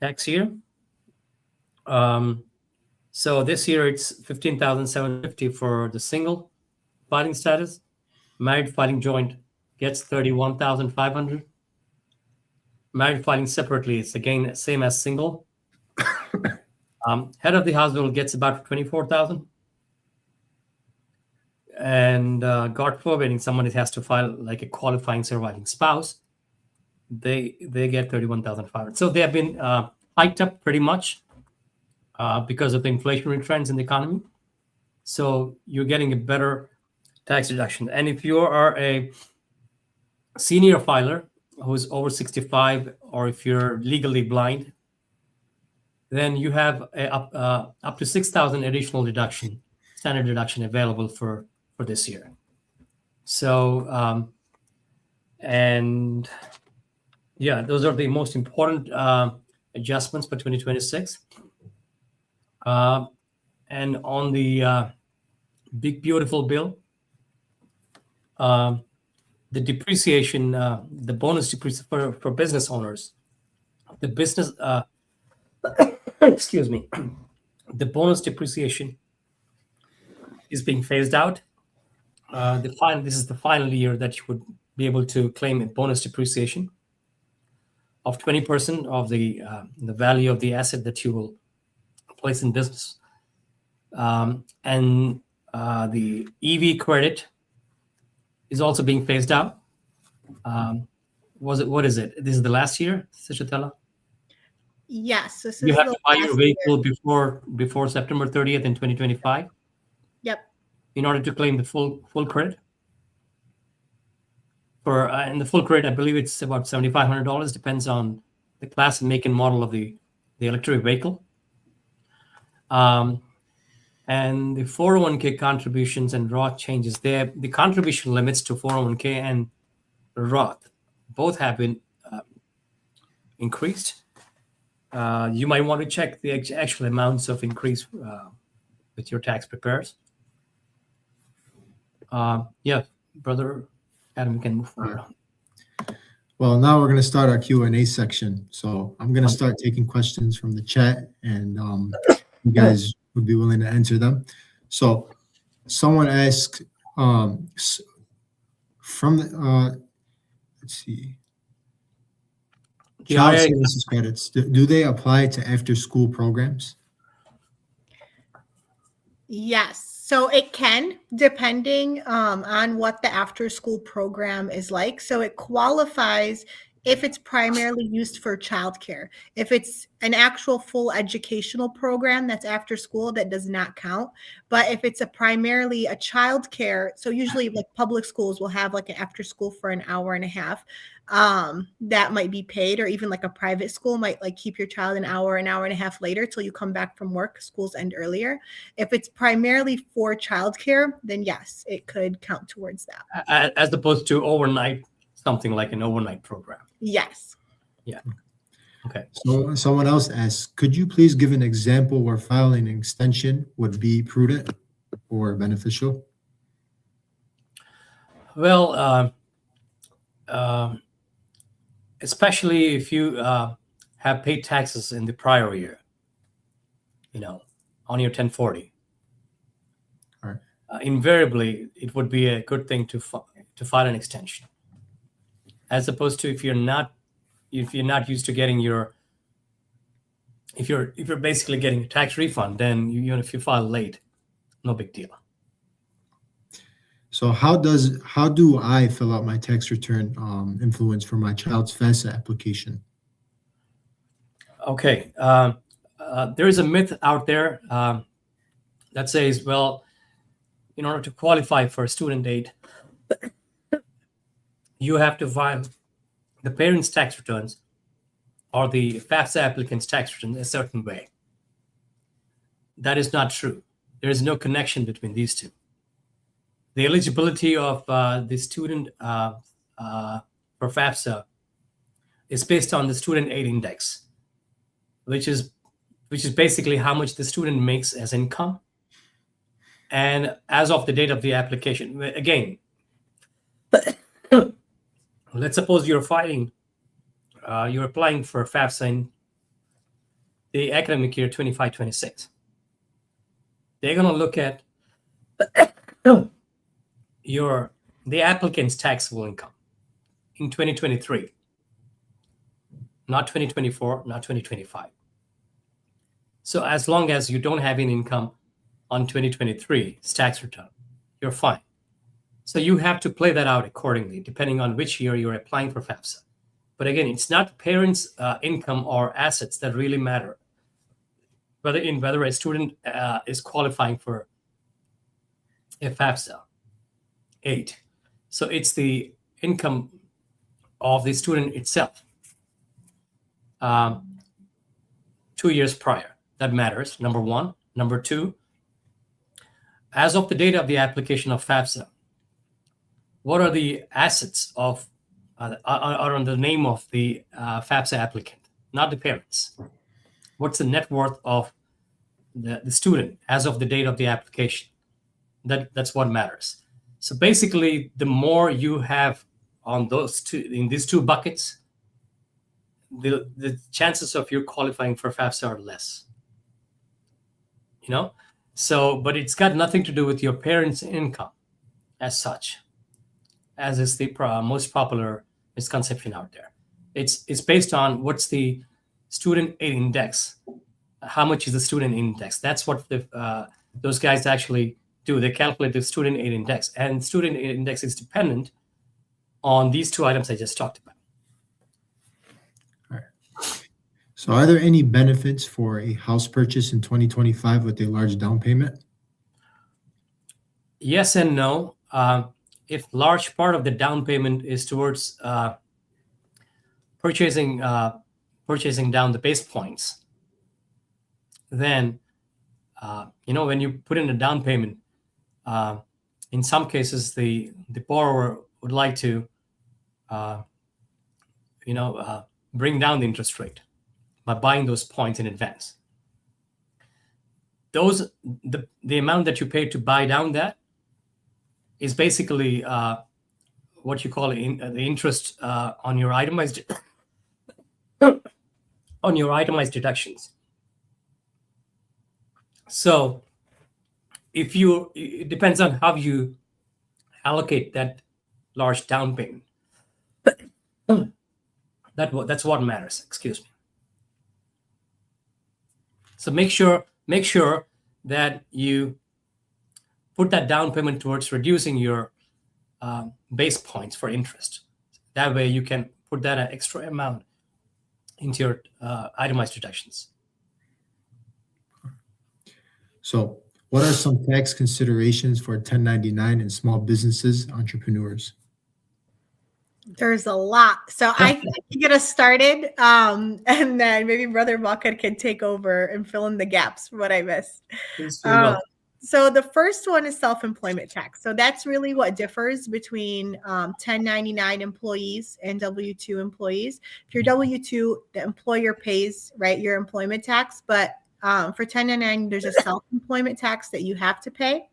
tax year. So this year it's $15,750 for the single filing status. Married filing joint gets $31,500. Married filing separately, it's again same as single. Head of the household gets about $24,000. And God forbid, someone has to file like a qualifying surviving spouse, they get $31,500. So they have been hiked up pretty much because of the inflationary trends in the economy. So you're getting a better tax deduction. And if you are a senior filer who's over 65, or if you're legally blind, then you have up to 6,000 additional standard deduction available for this year. So, and yeah, those are the most important adjustments for 2026. And on the big, beautiful bill, the depreciation, the bonus depreciation for business owners, the business, excuse me, the bonus depreciation is being phased out. This is the final year that you would be able to claim a bonus depreciation of 20% of the value of the asset that you will place in business. And the EV credit is also being phased out. What is it? This is the last year, Sachatella? Yes. This is you have to buy your vehicle year. before September 30th in 2025. Yep. In order to claim the full credit. For and the full credit, I believe it's about $7,500. Depends on the class and make and model of the electric vehicle. And the 401k contributions and Roth changes. The contribution limits to 401k and Roth both have been increased. You might want to check the actual amounts of increase with your tax preparers. Yeah, Brother Adam, can move forward. Well, now we're going to start our Q&A section. So I'm going to start taking questions from the chat, and you guys would be willing to answer them. So someone asked from the, let's see, child services credits, do they apply to after school programs? Yes. So it can, depending on what the after school program is like. So it qualifies if it's primarily used for childcare. If it's an actual full educational program that's after school, that does not count. But if it's primarily a childcare, so usually like public schools will have like an after school for an hour and a half, that might be paid, or even like a private school might like keep your child an hour and a half later till you come back from work. Schools end earlier. If it's primarily for childcare, then yes, it could count towards that. As opposed to overnight, something like an overnight program. Yes. Yeah. Okay. So someone else asks, could you please give an example where filing an extension would be prudent or beneficial? Well, especially if you have paid taxes in the prior year, on your 1040. All right. Invariably, it would be a good thing to file an extension, as opposed to if you're not used to getting if you're basically getting a tax refund, then if you file late, no big deal. So how do I fill out my tax return influence for my child's FAFSA application? Okay. There is a myth out there that says, well, in order to qualify for student aid, you have to file the parents' tax returns or the FAFSA applicant's tax return a certain way. That is not true. There is no connection between these two. The eligibility of the student for FAFSA is based on the student aid index, which is basically how much the student makes as income. And as of the date of the application, again, let's suppose you're applying for FAFSA in the academic year 25-26. They're going to look at the applicant's taxable income in 2023, not 2024, not 2025. So as long as you don't have any income on 2023's tax return, you're fine. So you have to play that out accordingly, depending on which year you're applying for FAFSA. But again, it's not parents' income or assets that really matter, whether a student is qualifying for a FAFSA aid. So it's the income of the student itself 2 years prior. That matters, number one. Number two, as of the date of the application of FAFSA, what are the assets of are on the name of the FAFSA applicant, not the parents? What's the net worth of the student as of the date of the application? That's what matters. So basically, the more you have on in these two buckets, the chances of you qualifying for FAFSA are less. So, but it's got nothing to do with your parents' income as such, as is the most popular misconception out there. It's based on what's the student aid index. How much is the student index? That's what those guys actually do. They calculate the student aid index, and student aid index is dependent on these two items I just talked about. All right. So are there any benefits for a house purchase in 2025 with a large down payment? Yes and no. If large part of the down payment is towards purchasing down the base points, then when you put in a down payment, in some cases the borrower would like to bring down the interest rate by buying those points in advance. The amount that you pay to buy down that is basically what you call the interest on your itemized deductions. So it depends on how you allocate that large down payment. That's what matters. Excuse me. So make sure that you put that down payment towards reducing your base points for interest. That way you can put that extra amount into your itemized deductions. So what are some tax considerations for 1099 and small businesses, entrepreneurs? There's a lot. So I think get us started, and then maybe Brother Bakr can take over and fill in the gaps for what I missed. So the first one is self-employment tax. So that's really what differs between 1099 employees and W-2 employees. If you're W-2, the employer pays, right, your employment tax, but for 1099, there's a self-employment tax that you have to pay.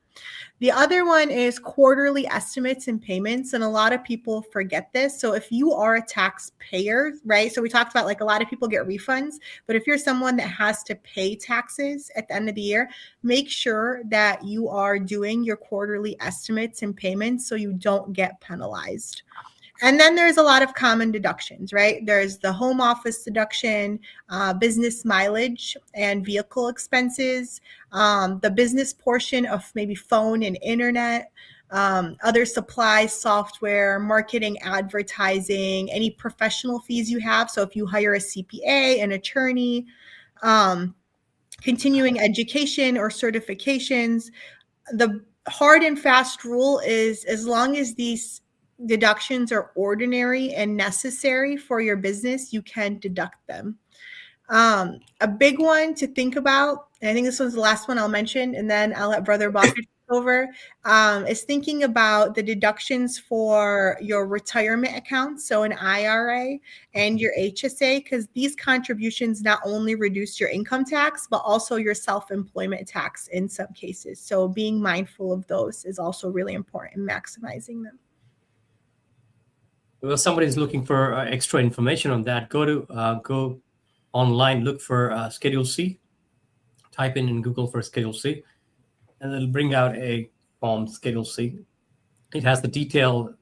The other one is quarterly estimates and payments. And a lot of people forget this. So if you are a taxpayer, right? So we talked about like a lot of people get refunds, but if you're someone that has to pay taxes at the end of the year, make sure that you are doing your quarterly estimates and payments so you don't get penalized. And then there's a lot of common deductions, right? There's the home office deduction, business mileage and vehicle expenses, the business portion of maybe phone and internet, other supplies, software, marketing, advertising, any professional fees you have. So if you hire a CPA, an attorney, continuing education or certifications, the hard and fast rule is as long as these deductions are ordinary and necessary for your business, you can deduct them. A big one to think about, and I think this was the last one I'll mention, and then I'll let Brother Bakr take over, is thinking about the deductions for your retirement accounts, so an IRA and your HSA, because these contributions not only reduce your income tax, but also your self-employment tax in some cases. So being mindful of those is also really important in maximizing them. Well, somebody's looking for extra information on that. Go online, look for Schedule C, type in Google for Schedule C, and it'll bring out a form, Schedule C. It has the detailed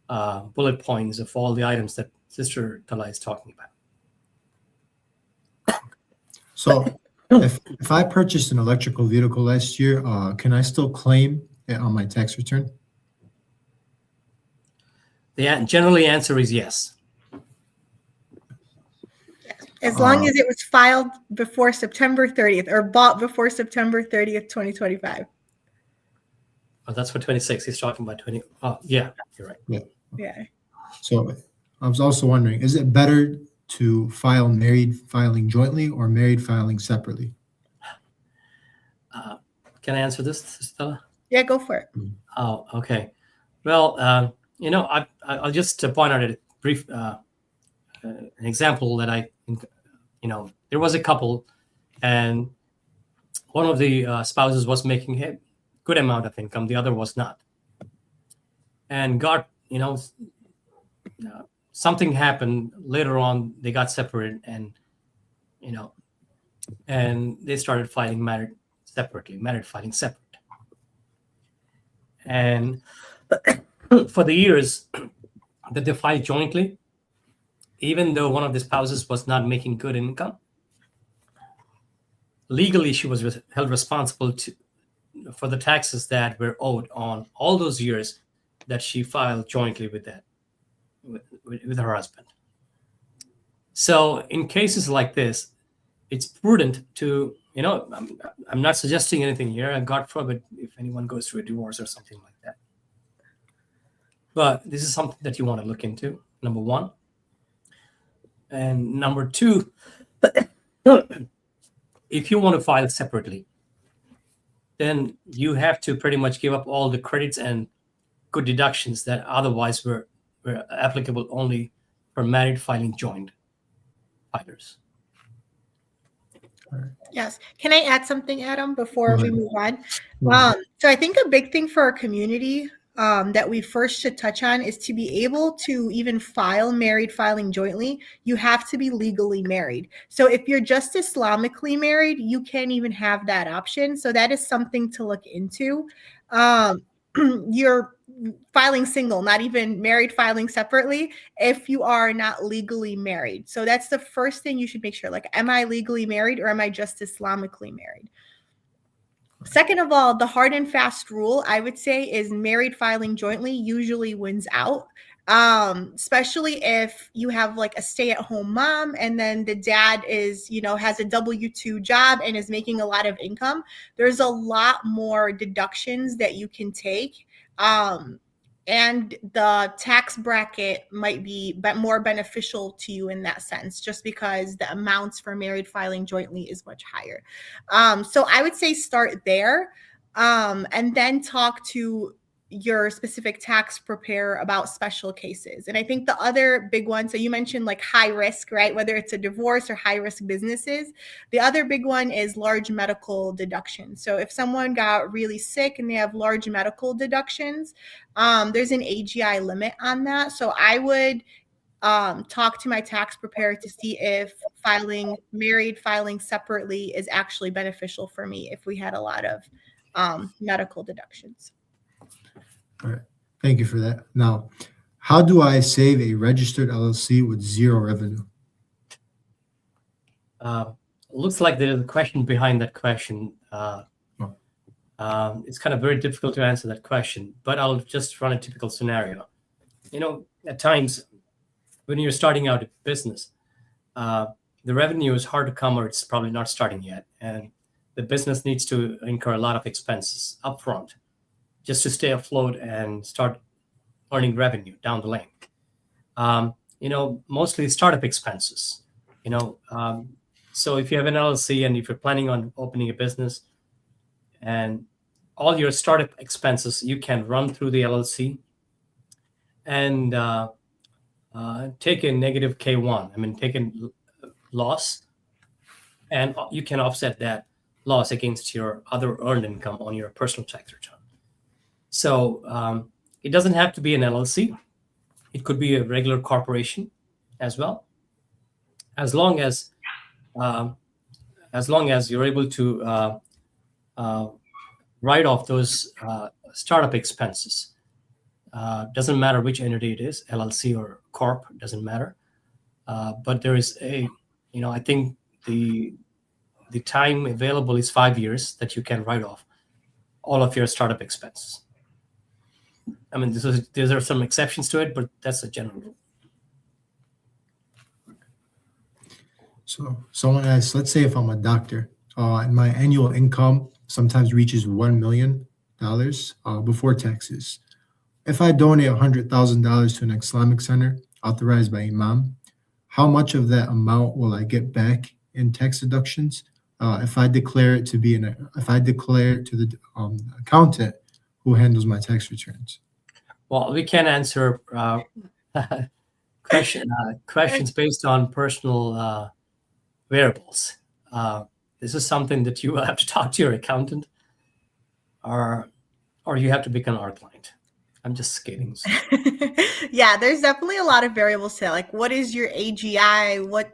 bullet points of all the items that Sister Tala is talking about. So if I purchased an electrical vehicle last year, can I still claim it on my tax return? The generally answer is yes. As long as it was filed before September 30th or bought before September 30th, 2025. Oh, that's for 26. He's talking about 20. Oh, yeah, you're right. Yeah. So I was also wondering, is it better to file married filing jointly or married filing separately? Can I answer this, Stella? Yeah, go for it. Oh, okay. Well, I'll just point out a brief an example that there was a couple, and one of the spouses was making a good amount of income, the other was not, and something happened later on. They got separated, and they started filing married filing separate, and for the years that they filed jointly, even though one of the spouses was not making good income, legally she was held responsible for the taxes that were owed on all those years that she filed jointly with her husband. So in cases like this, it's prudent to, I'm not suggesting anything here, and God forbid if anyone goes through a divorce or something like that. But this is something that you want to look into, number one. And number two, if you want to file separately, then you have to pretty much give up all the credits and good deductions that otherwise were applicable only for married filing joint filers. Yes. Can I add something, Adam, before we move on? So I think a big thing for our community that we first should touch on is to be able to even file married filing jointly, you have to be legally married. So if you're just Islamically married, you can't even have that option. So that is something to look into. You're filing single, not even married filing separately, if you are not legally married. So that's the first thing you should make sure, like, am I legally married or am I just Islamically married? Second of all, the hard and fast rule I would say is married filing jointly usually wins out. Especially if you have like a stay-at-home mom and then the dad is, has a W-2 job and is making a lot of income. There's a lot more deductions that you can take. And the tax bracket might be more beneficial to you in that sense, just because the amounts for married filing jointly is much higher. So I would say start there, and then talk to your specific tax preparer about special cases. And I think the other big one, so you mentioned like high risk, right? Whether it's a divorce or high risk businesses. The other big one is large medical deductions. So if someone got really sick and they have large medical deductions, there's an AGI limit on that. So I would talk to my tax preparer to see if married filing separately is actually beneficial for me if we had a lot of medical deductions. All right. Thank you for that. Now, how do I save a registered LLC with zero revenue? Looks like there is a question behind that question. It's kind of very difficult to answer that question, but I'll just run a typical scenario. At times when you're starting out a business, the revenue is hard to come, or it's probably not starting yet. And the business needs to incur a lot of expenses upfront just to stay afloat and start earning revenue down the lane. Mostly startup expenses. So if you have an LLC and if you're planning on opening a business, and all your startup expenses you can run through the LLC and take a negative K1. Take a loss, and you can offset that loss against your other earned income on your personal tax return. So it doesn't have to be an LLC. It could be a regular corporation as well. As long as you're able to write off those startup expenses. Doesn't matter which entity it is, LLC or corp, doesn't matter. But there is I think the time available is 5 years that you can write off all of your startup expenses. There are some exceptions to it, but that's a general rule. So someone asks, let's say if I'm a doctor and my annual income sometimes reaches $1 million before taxes. If I donate $100,000 to an Islamic center authorized by Imam, how much of that amount will I get back in tax deductions if I declare it to the accountant who handles my tax returns? Well, we can answer questions based on personal variables. This is something that you will have to talk to your accountant, or you have to become our client. I'm just kidding. Yeah, there's definitely a lot of variables to it. Like, what is your AGI? What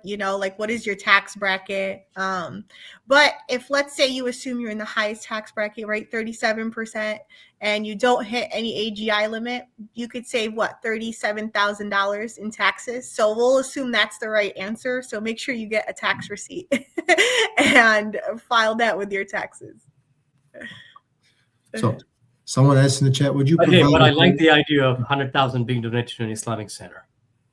is your tax bracket? But if, let's say, you assume you're in the highest tax bracket, right, 37%, and you don't hit any AGI limit, you could save $37,000 in taxes. So we'll assume that's the right answer. So make sure you get a tax receipt and file that with your taxes. So someone asked in the chat, would you But I like the idea of 100,000 being donated to an Islamic center.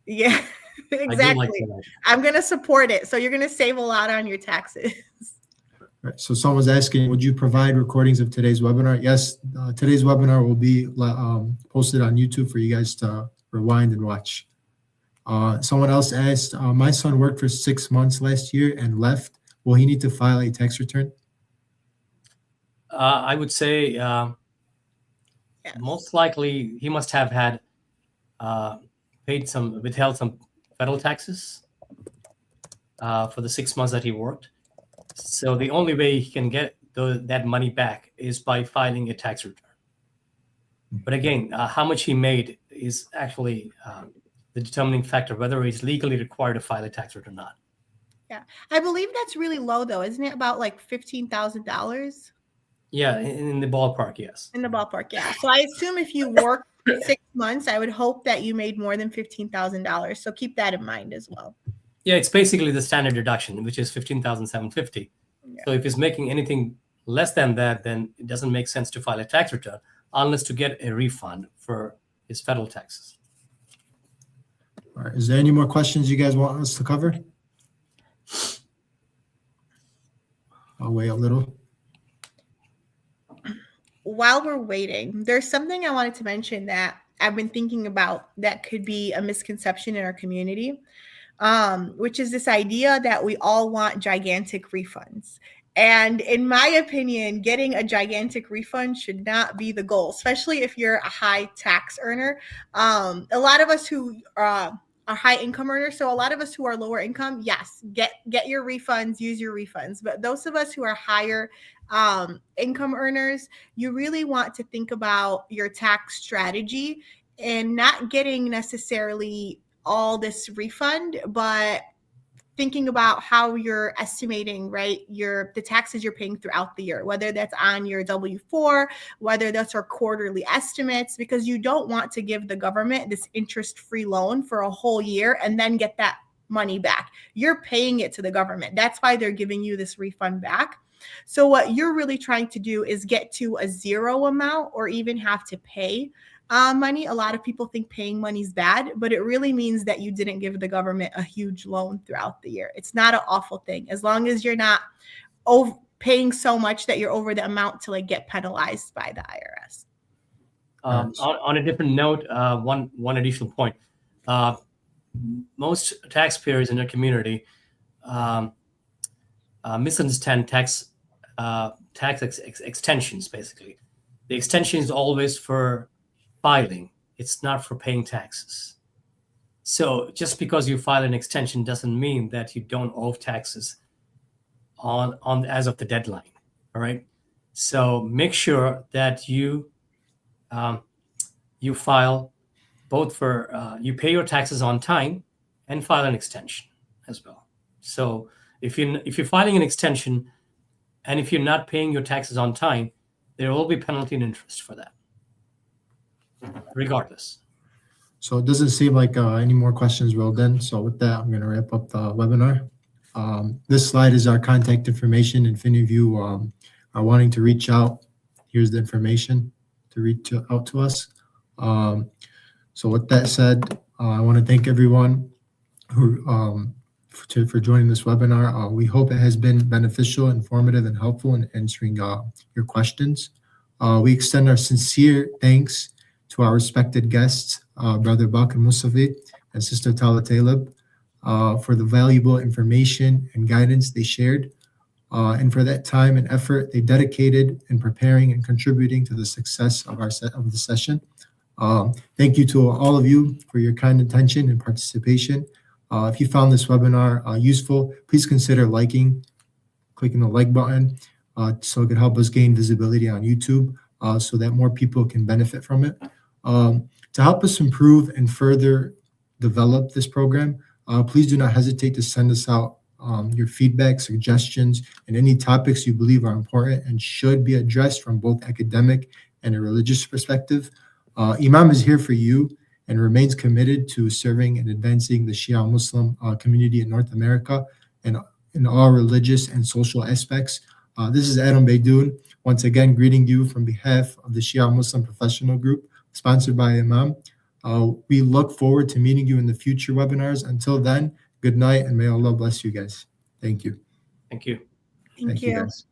Yeah, exactly. I'm going to support it. So you're going to save a lot on your taxes. Right. So someone's asking, would you provide recordings of today's webinar? Yes, today's webinar will be posted on YouTube for you guys to rewind and watch. Someone else asked, my son worked for 6 months last year and left. Will he need to file a tax return? I would say Yes. most likely he must have had withheld some federal taxes for the 6 months that he worked. So the only way he can get that money back is by filing a tax return. But again, how much he made is actually the determining factor, whether he's legally required to file a tax return or not. Yeah, I believe that's really low, though, isn't it? About like $15,000. Yeah, in the ballpark, yes. In the ballpark, yeah. So I assume if you work 6 months, I would hope that you made more than $15,000. So keep that in mind as well. Yeah, it's basically the standard deduction, which is $15,750. Yeah. So if he's making anything less than that, then it doesn't make sense to file a tax return unless to get a refund for his federal taxes. All right. Is there any more questions you guys want us to cover? I'll wait a little. While we're waiting, there's something I wanted to mention that I've been thinking about that could be a misconception in our community, which is this idea that we all want gigantic refunds. And in my opinion, getting a gigantic refund should not be the goal, especially if you're a high tax earner. A lot of us who are high income earners, so a lot of us who are lower income, yes, get your refunds, use your refunds. But those of us who are higher income earners, you really want to think about your tax strategy and not getting necessarily all this refund, but thinking about how you're estimating, right, the taxes you're paying throughout the year, whether that's on your W-4, whether that's our quarterly estimates, because you don't want to give the government this interest-free loan for a whole year and then get that money back. You're paying it to the government. That's why they're giving you this refund back. So what you're really trying to do is get to a zero amount or even have to pay money. A lot of people think paying money is bad, but it really means that you didn't give the government a huge loan throughout the year. It's not an awful thing as long as you're not paying so much that you're over the amount to like get penalized by the IRS. On a different note, one additional point. Most taxpayers in our community misunderstand tax extensions. Basically, the extension is always for filing. It's not for paying taxes. So just because you file an extension doesn't mean that you don't owe taxes on as of the deadline. All right. So make sure that you file both for you pay your taxes on time and file an extension as well. So if you're filing an extension and if you're not paying your taxes on time, there will be penalty and interest for that, regardless. So it doesn't seem like any more questions rolled in. So with that, I'm going to wrap up the webinar. This slide is our contact information. If any of you are wanting to reach out, here's the information to reach out to us. So with that said, I want to thank everyone who for joining this webinar. We hope it has been beneficial, informative, and helpful in answering your questions. We extend our sincere thanks to our respected guests, Brother Bakr Mustafi and Sister Tala Talib, for the valuable information and guidance they shared, and for that time and effort they dedicated in preparing and contributing to the success of the session. Thank you to all of you for your kind attention and participation. If you found this webinar useful, please consider clicking the like button, so it could help us gain visibility on YouTube, so that more people can benefit from it. To help us improve and further develop this program, please do not hesitate to send us out your feedback, suggestions, and any topics you believe are important and should be addressed from both academic and a religious perspective. Imam is here for you and remains committed to serving and advancing the Shia Muslim community in North America and in all religious and social aspects. This is Adam Baidoun, once again greeting you from behalf of the Shia Muslim Professional Group, sponsored by Imam. We look forward to meeting you in the future webinars. Until then, good night, and may Allah bless you guys. Thank you. Thank you. Thank you. Guys.